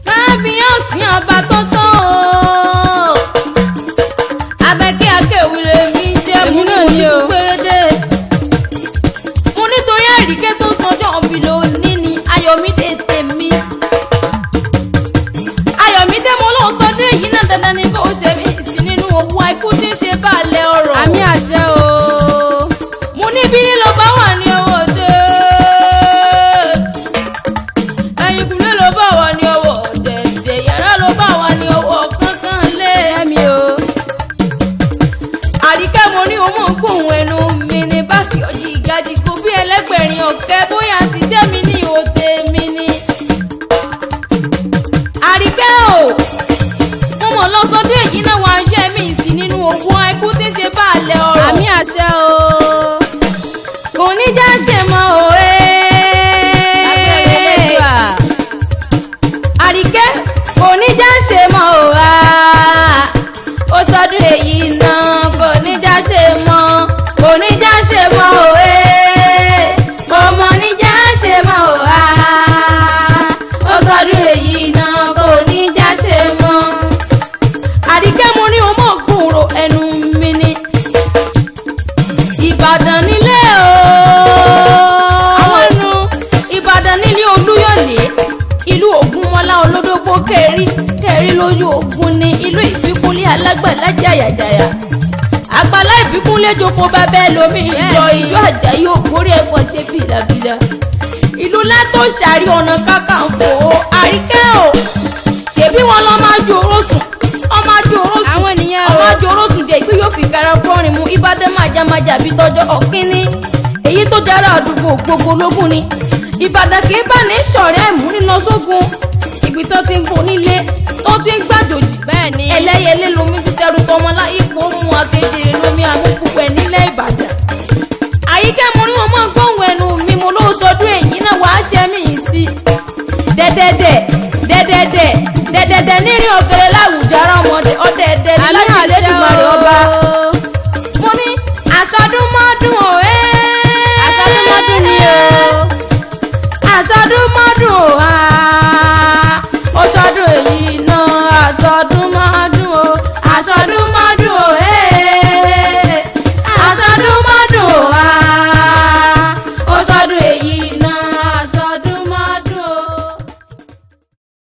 kábíyèsí ọba tó tó abẹ́kẹ́ akéwìlẹ̀ mi jẹ́ mú ní pérédé mo nítorí àríkẹ́ tó sanjọ́ òbílẹ̀ òní ni Ayọ̀mídé tèmi Ayọ̀mídé mo lóun sọdún èyí náà dandan ni kò ṣe mí sí nínú owó àìkú tí ń ṣe balẹ̀ ọ̀rọ̀. àmì àṣẹ o. mo ní bí lílo bá wà ní owó dé ẹ̀yìn kùlé ló bá wà ní owó dẹ̀dẹ̀ yàrá ló bá wà ní owó kankan lé ẹ̀mí o. àríkẹ́ mo ní o mọ̀ ń kó òun ẹnu mi ní báàkì ọjì ìgádìgbò bí ẹlẹ́gbẹ̀rin ọ̀kẹ́ bóyá ti jẹ́ mi ní òde mi ni. àríkẹ́ o mo mọ̀ lọ sọdún èyí náà wá iṣẹ́ mi sí nínú owó àìkú tí ń ṣe balẹ̀ ọ̀rọ̀. àmì àṣẹ o. kò ní já ṣe mọ́ o àríkẹ́ kò ní já ṣe mọ́ o ó sọdún èyí náà kò ní já ṣe mọ́ kò ní já ṣe mọ́ o ọmọ ní já ṣe mọ́ o ó sọdún èyí náà kò ní já ṣe mọ́ àríkẹ́ mo ní o mọ̀ gbòòrò ẹnu mi ni Ìbàdàn nílé o àwọn nu Ìbàdàn nílé Olúyọ̀lé ìlú Ògúnmọ́lá olódógbó kẹrí lójú Ògún ní ìlú Ìbíkúnlé alágbàlá jàyàjàyà àgbàlá Ìbíkúnlé joko bàbá ẹlòmí ìjọ ìlú Àjàyí Ògbórí ẹ̀fọ́ ṣe bìlàbìlà ìlú Látó Ṣàrí Ọ̀nà Kakanfò Àríkẹ́ o ṣèbí wọn lọ máa ju orósùn ọmọ ajú orósùn àwọn ènìyàn ọmọ ajú orósùn jẹ ìpín yóò fi gara fọrin mu Ìbàdàn májàmájà bí tọjọ ọkínní èyí tó dára àdúgbò gbogbo lógún ni Ìbàdàn kì í bá ní ṣọ̀rẹ́ ẹ̀mú nínú sógun ibi tó ti ń bọ̀ nílé tó ti ń gbàdòjì bẹ́ẹ̀ ni ẹlẹ́yẹlé lomi ti tẹrù tọmọlá ipò mú akéde lomi àmúpùpẹ̀ nílẹ̀ Ìbàdàn